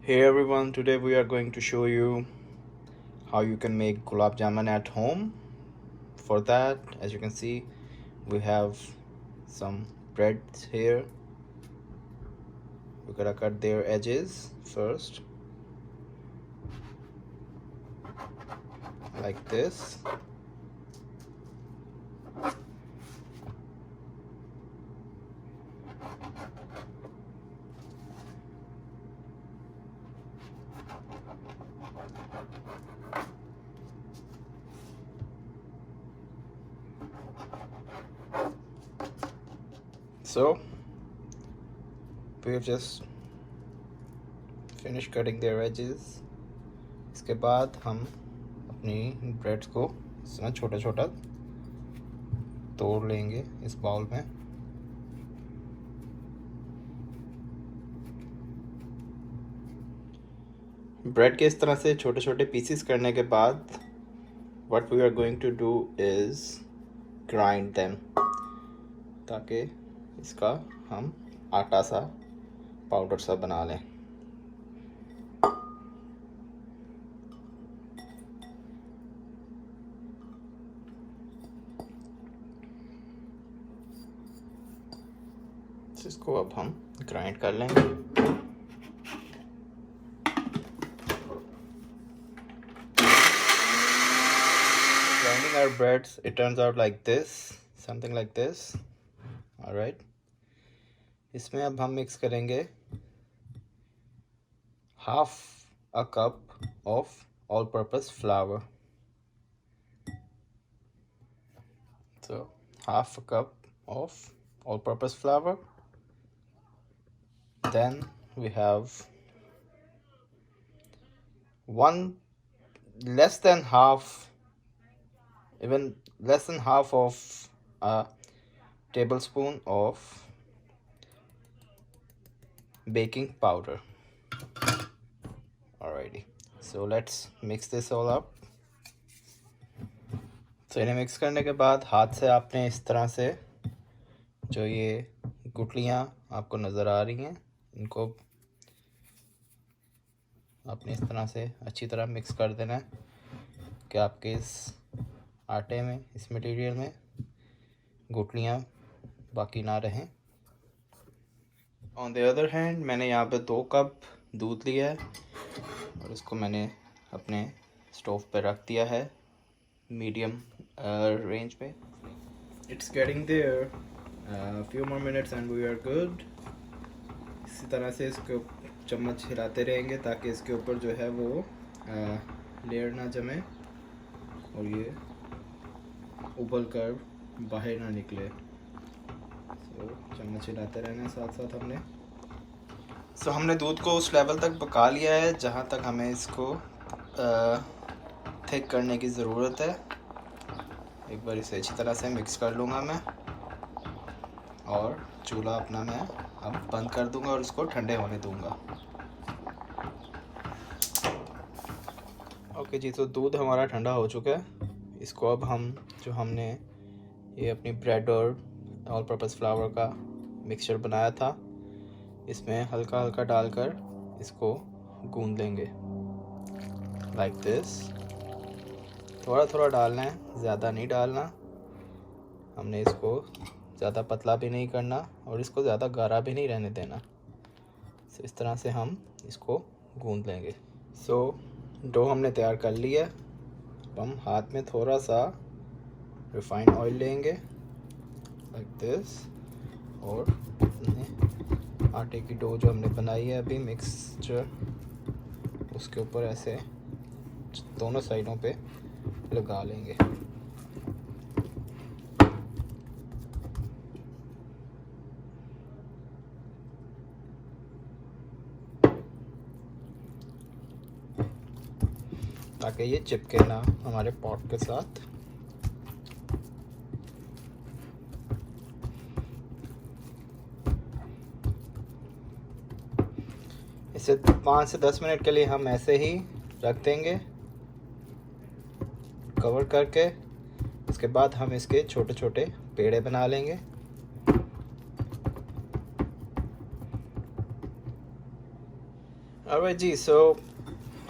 Hey everyone, today we are going to show you how you can make gulab jamun at home. For that, as you can see, we have some breads here. We gotta cut their edges first, like this. So we have just finished cutting their edges. इसके बाद हम अपनी breads को इस तरह छोटा छोटा तोड़ लेंगे इस बाउल में. ब्रेड के इस तरह से छोटे छोटे पीसेस करने के बाद what we are going to do is grind them, ताकि इसका हम आटा सा पाउडर सा बना लें. इसको अब हम ग्राइंड कर लेंगे. Grinding our breads, it turns out like this, something like this. All right. इसमें अब हम मिक्स करेंगे half a cup of all-purpose flour. So half a cup of all-purpose flour. Then we have less than half of a tablespoon of baking powder. Alrighty, so let's mix this all up. तो इन्हें mix करने के बाद हाथ से आपने इस तरह से जो ये गुठलियाँ आपको नज़र आ रही हैं, इनको आपने इस तरह से अच्छी तरह मिक्स कर देना है कि आपके इस आटे में, इस मटेरियल में गुठलियाँ बाकी ना रहें. ऑन द अदर हैंड मैंने यहाँ पे 2 कप दूध लिया है और इसको मैंने अपने स्टोव पे रख दिया है मीडियम रेंज पे. It's getting there, few more minutes and we are good. इसी तरह से इसको चम्मच हिलाते रहेंगे ताकि इसके ऊपर जो है वो लेयर ना जमे और ये उबल कर बाहर ना निकले. सो चम्मच हिलाते रहना साथ साथ हमने. सो हमने दूध को उस लेवल तक पका लिया है जहाँ तक हमें इसको थिक करने की ज़रूरत है. एक बार इसे अच्छी तरह से मिक्स कर लूँगा मैं और चूल्हा अपना मैं अब बंद कर दूँगा और इसको ठंडे होने दूँगा. ओके जी, तो दूध हमारा ठंडा हो चुका है. इसको अब हम जो हमने ये अपनी ब्रेड और ऑल पर्पस फ्लावर का मिक्सचर बनाया था, इसमें हल्का हल्का डालकर इसको गूंद लेंगे लाइक दिस. थोड़ा थोड़ा डालना है, ज़्यादा नहीं डालना. हमने इसको ज़्यादा पतला भी नहीं करना और इसको ज़्यादा गाढ़ा भी नहीं रहने देना. सो इस तरह से हम इसको गूंद लेंगे. सो डो हमने तैयार कर लिया है. हम हाथ में थोड़ा सा रिफाइंड ऑयल लेंगे लाइक दिस और आटे की डो जो हमने बनाई है अभी मिक्सचर, उसके ऊपर ऐसे दोनों साइडों पे लगा लेंगे. ताकि ये चिपके ना हमारे पॉट के साथ. इसे 5 से 10 मिनट के लिए हम ऐसे ही रख देंगे कवर करके. इसके बाद हम इसके छोटे छोटे पेड़े बना लेंगे. ऑलराइट जी, सो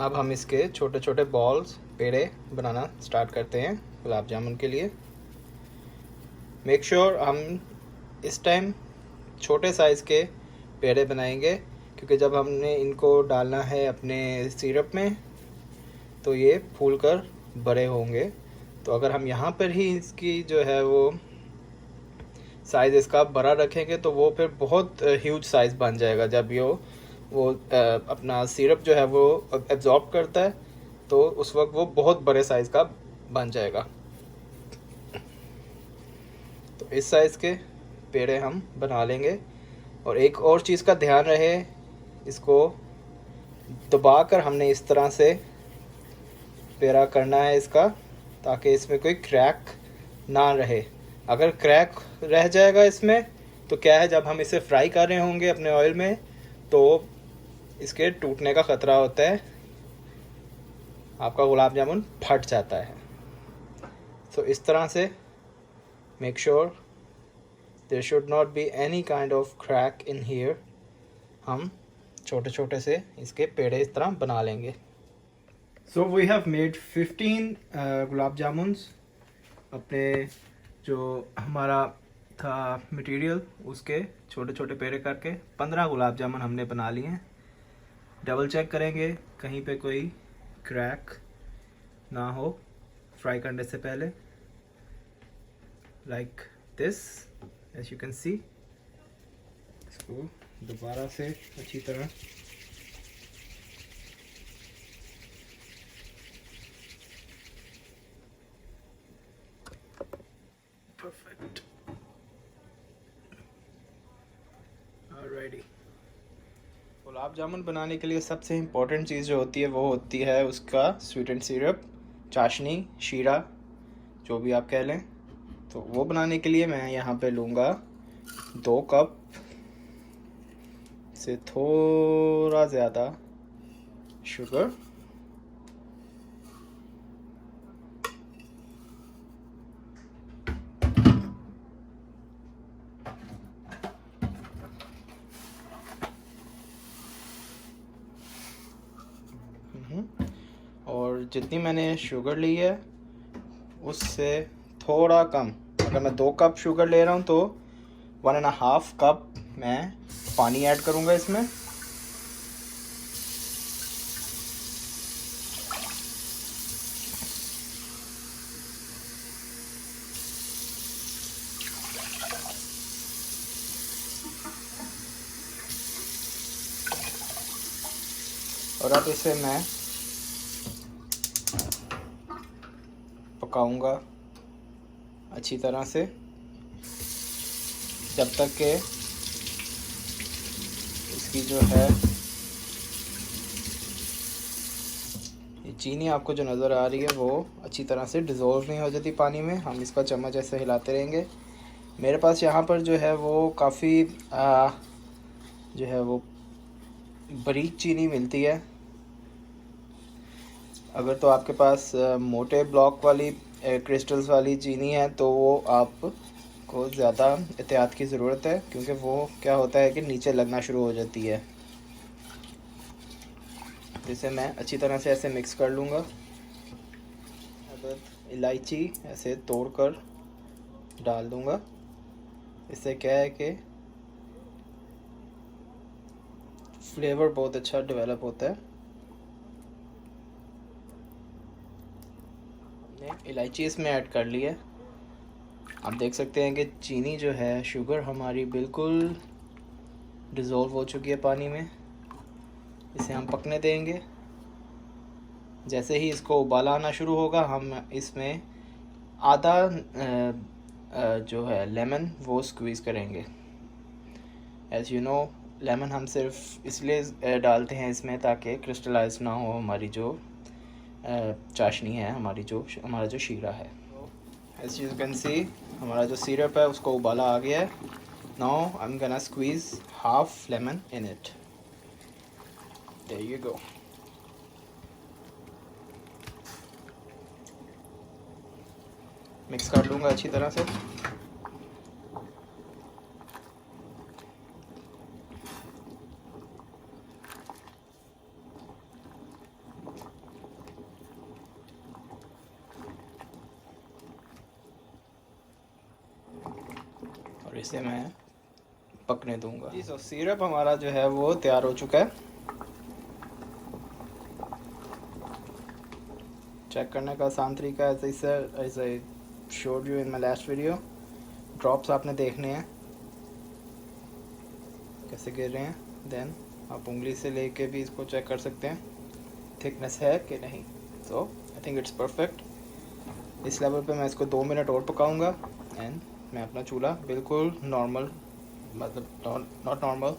अब हम इसके छोटे छोटे बॉल्स पेड़े बनाना स्टार्ट करते हैं गुलाब जामुन के लिए। मेक श्योर हम इस टाइम छोटे साइज़ के पेड़े बनाएंगे, क्योंकि जब हमने इनको डालना है अपने सिरप में तो ये फूल कर बड़े होंगे। तो अगर हम यहाँ पर ही इसकी जो है वो साइज़ इसका बड़ा रखेंगे तो वो फिर बहुत ह्यूज साइज़ बन जाएगा। जब वो अपना सिरप जो है वो एब्जॉर्ब करता है तो उस वक्त वो बहुत बड़े साइज़ का बन जाएगा। तो इस साइज़ के पेड़े हम बना लेंगे। और एक और चीज़ का ध्यान रहे, इसको दबाकर हमने इस तरह से पेड़ा करना है इसका, ताकि इसमें कोई क्रैक ना रहे। अगर क्रैक रह जाएगा इसमें तो क्या है, जब हम इसे फ्राई कर रहे होंगे अपने ऑयल में तो इसके टूटने का ख़तरा होता है, आपका गुलाब जामुन फट जाता है। तो इस तरह से make sure there should not be any kind of crack in here. हम छोटे छोटे से इसके पेड़े इस तरह बना लेंगे। सो वी हैव मेड 15 गुलाब जामुन्स। अपने जो हमारा था मटेरियल उसके छोटे छोटे पेड़े करके 15 गुलाब जामुन हमने बना लिए हैं। डबल चेक करेंगे कहीं पे कोई क्रैक ना हो फ्राई करने से पहले, like this as you can see. इसको दोबारा से अच्छी तरह परफेक्ट। ऑलराइटी, गुलाब जामुन बनाने के लिए सबसे इम्पोर्टेंट चीज़ जो होती है वो होती है उसका स्वीटेंड सिरप, चाशनी, शीरा, जो भी आप कह लें। तो वो बनाने के लिए मैं यहाँ पे लूँगा 2 कप से थोड़ा ज़्यादा शुगर, और जितनी मैंने शुगर ली है उससे थोड़ा कम, अगर मैं 2 कप शुगर ले रहा हूँ तो 1.5 कप मैं पानी ऐड करूँगा इसमें। और अब इसे मैं पकाऊंगा अच्छी तरह से जब तक कि इसकी जो है ये चीनी आपको जो नज़र आ रही है वो अच्छी तरह से डिज़ोल्व नहीं हो जाती पानी में। हम इसका चम्मच ऐसे हिलाते रहेंगे। मेरे पास यहाँ पर जो है वो काफ़ी जो है वो बारीक चीनी मिलती है। अगर तो आपके पास मोटे ब्लॉक वाली क्रिस्टल्स वाली चीनी है तो वो आपको ज़्यादा एहतियात की ज़रूरत है, क्योंकि वो क्या होता है कि नीचे लगना शुरू हो जाती है। जिसे मैं अच्छी तरह से ऐसे मिक्स कर लूँगा। अब इलायची ऐसे तोड़कर डाल दूँगा। इससे क्या है कि फ्लेवर बहुत अच्छा डेवलप होता है। इलायची इसमें ऐड कर ली है। आप देख सकते हैं कि चीनी जो है, शुगर हमारी बिल्कुल डिज़ोल्व हो चुकी है पानी में। इसे हम पकने देंगे। जैसे ही इसको उबाला आना शुरू होगा हम इसमें आधा जो है लेमन वो स्क्वीज़ करेंगे। एज़ यू नो, लेमन हम सिर्फ इसलिए डालते हैं इसमें ताकि क्रिस्टलाइज ना हो हमारी जो चाशनी है, हमारा जो शीरा है। एज यू कैन सी हमारा जो सिरप है उसको उबाला आ गया है। Now I am gonna squeeze half lemon in it. There you go. Mix कर लूँगा अच्छी तरह से। और इसे मैं पकने दूंगा जी। सो सिरप हमारा जो है वो तैयार हो चुका है। चेक करने का आसान तरीका है, as I showed you in my last video. Drops आपने देखने हैं कैसे गिर रहे हैं, देन आप उंगली से लेके भी इसको चेक कर सकते हैं थिकनेस है कि नहीं। सो आई थिंक इट्स परफेक्ट। इस लेवल पे मैं इसको 2 मिनट और पकाऊंगा एंड मैं अपना चूल्हा बिल्कुल नॉर्मल, मतलब नॉट नॉर्मल,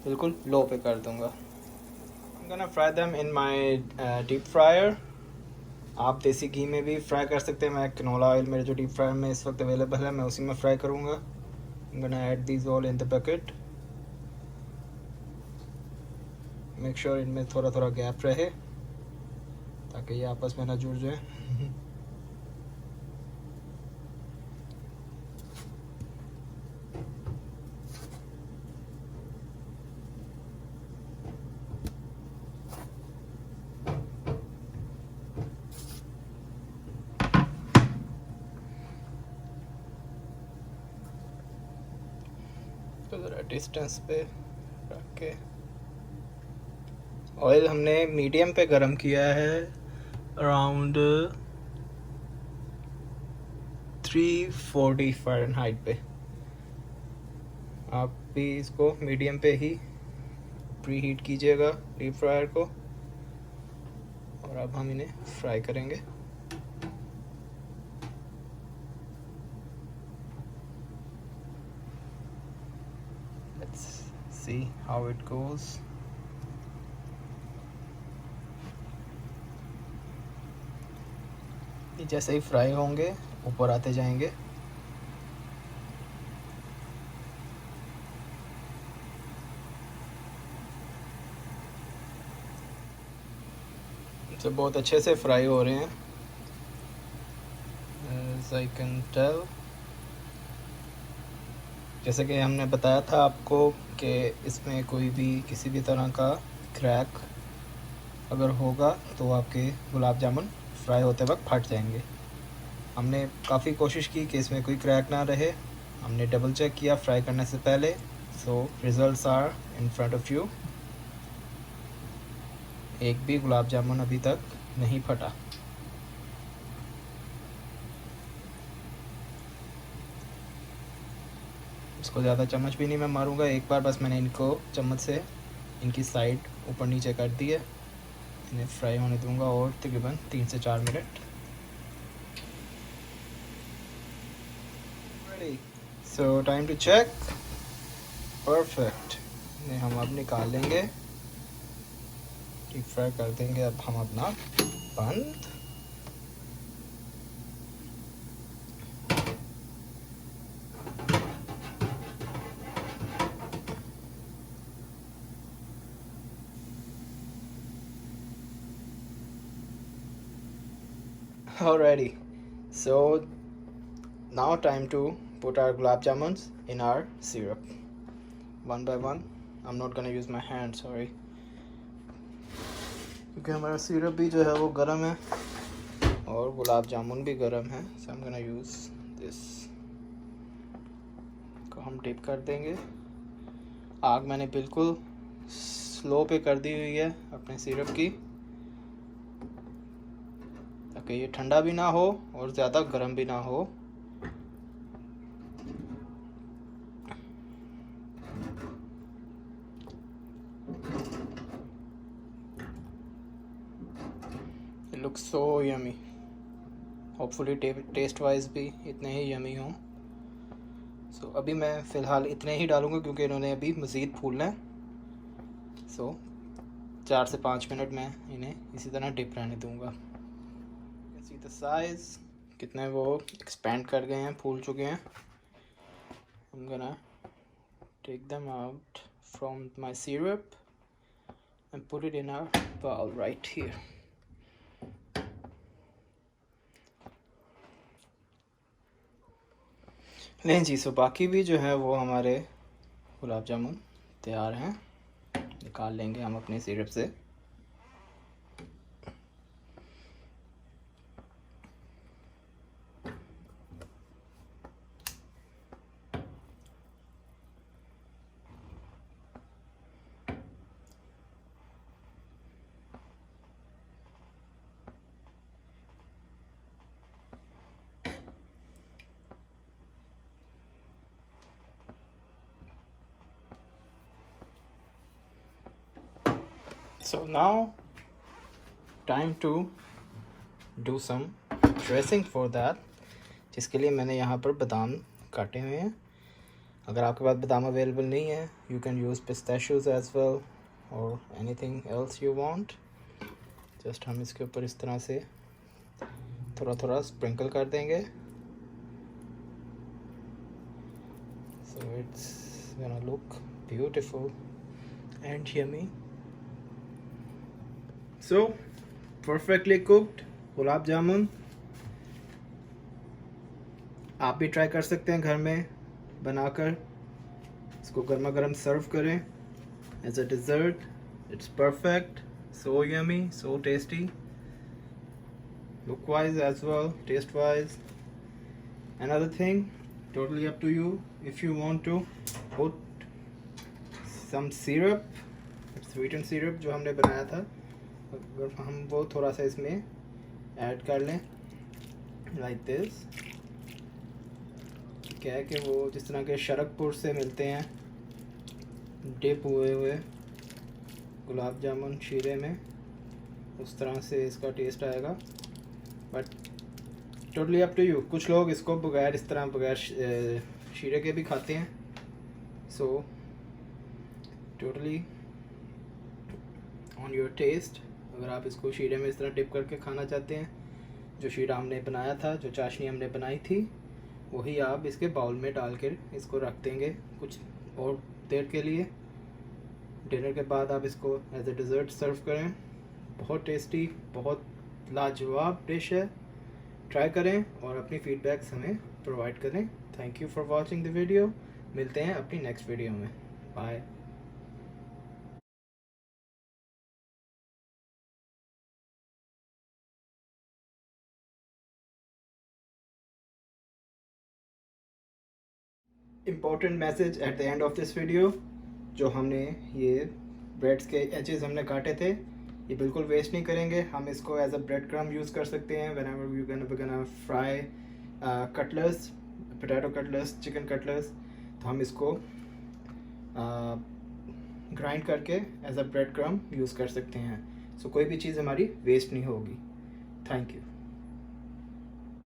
बिल्कुल लो पे कर दूंगा। आई am gonna fry them in my deep fryer. आप देसी घी में भी फ्राई कर सकते हैं। मैं कैनोला ऑयल मेरे जो डीप फ्रायर में इस वक्त अवेलेबल है, मैं उसी में फ्राई करूँगा। आई am gonna add these all in the bucket. Make sure इनमें थोड़ा थोड़ा गैप रहे ताकि ये आपस में ना जुड़ जाए। तो ज़रा डिस्टेंस पे रख के ऑयल हमने मीडियम पे गरम किया है, अराउंड 340 फ़ारेनहाइट पे। आप भी इसको मीडियम पे ही प्री हीट कीजिएगा डीप फ्रायर को। और अब हम इन्हें फ्राई करेंगे। Let's see how it goes. जैसे ही फ्राई होंगे ऊपर आते जाएंगे। तो बहुत अच्छे से फ्राई हो रहे हैं, as I can tell। जैसे कि हमने बताया था आपको कि इसमें कोई भी किसी भी तरह का क्रैक अगर होगा तो आपके गुलाब जामुन फ्राई होते वक्त फट जाएंगे। हमने काफ़ी कोशिश की कि इसमें कोई क्रैक ना रहे। हमने डबल चेक किया फ्राई करने से पहले। So results are in front of you. एक भी गुलाब जामुन अभी तक नहीं फटा। इसको ज़्यादा चम्मच भी नहीं मैं मारूंगा, एक बार बस मैंने इनको चम्मच से इनकी साइड ऊपर नीचे कर दी है। इन्हें फ्राई होने दूंगा और तकरीबन 3 से 4 minute. So time to check. Perfect. इन्हें हम अब निकाल लेंगे, डीप फ्राई कर देंगे अब हम अपना बंद। Alrighty, so now time to put our gulab jamuns in our syrup one by one. I'm not gonna use my hand, sorry, क्योंकि हमारा सिरप भी जो है वो गर्म है और गुलाब जामुन भी गर्म है। so I'm gonna use this। को हम डिप कर देंगे। आग मैंने बिल्कुल स्लो पे कर दी हुई है अपने सिरप की, ताकि ये ठंडा भी ना हो और ज़्यादा गर्म भी ना हो। It looks so yummy। Hopefully taste wise भी इतने ही यमी हों। सो अभी मैं फ़िलहाल इतने ही डालूँगा क्योंकि इन्होंने अभी मज़ीद फूलना है। सो 4 से 5 मिनट मैं इन्हें इसी तरह डिप रहने दूँगा। सी द साइज़ कितने वो एक्सपेंड कर गए हैं, फूल चुके हैं। I'm gonna take them out from my syrup and put it in our bowl right here। लें जी, सो बाकी भी जो है वो हमारे गुलाब जामुन तैयार हैं। निकाल लेंगे हम अपने सिरप से। So now time to do some dressing for that, जिसके लिए मैंने यहाँ पर बादाम काटे हुए हैं। अगर आपके पास बादाम अवेलेबल नहीं है, you can use pistachios as well और anything else you want. Just हम इसके ऊपर इस तरह से थोड़ा थोड़ा स्प्रिंकल कर देंगे। So it's gonna look beautiful and yummy. So perfectly cooked gulab jamun आप भी ट्राई कर सकते हैं घर में बनाकर। इसको गर्मा गर्म सर्व करें as a dessert. It's perfect, so yummy, so tasty, look wise as well, taste wise. Another thing, totally up to you. If you want to put some syrup, sweetened syrup जो हमने बनाया था, अगर हम वो थोड़ा सा इसमें ऐड कर लें like this, क्या है कि वो जिस तरह के शरकपुर से मिलते हैं डिप हुए हुए गुलाब जामुन शीरे में, उस तरह से इसका टेस्ट आएगा। But totally up to you. कुछ लोग इसको बगैर इस तरह बगैर शीरे के भी खाते हैं। So totally on your taste. अगर आप इसको शीरे में इस तरह डिप करके खाना चाहते हैं, जो शीरा हमने बनाया था, जो चाशनी हमने बनाई थी, वही आप इसके बाउल में डाल कर इसको रख देंगे कुछ और देर के लिए। डिनर के बाद आप इसको एज ए डिज़र्ट सर्व करें। बहुत टेस्टी, बहुत लाजवाब डिश है। ट्राई करें और अपनी फीडबैक्स हमें प्रोवाइड करें। Thank you for watching the video. मिलते हैं अपनी नेक्स्ट वीडियो में। Bye. Important message at the end of this video. जो हमने ये ब्रेड्स के एजेस हमने काटे थे, ये बिल्कुल वेस्ट नहीं करेंगे। हम इसको as a bread crumb use कर सकते हैं whenever you gonna fry cutlets, potato cutlets, chicken cutlets. तो हम इसको ग्राइंड करके as a bread crumb use कर सकते हैं। सो कोई भी चीज़ हमारी वेस्ट नहीं होगी। Thank you.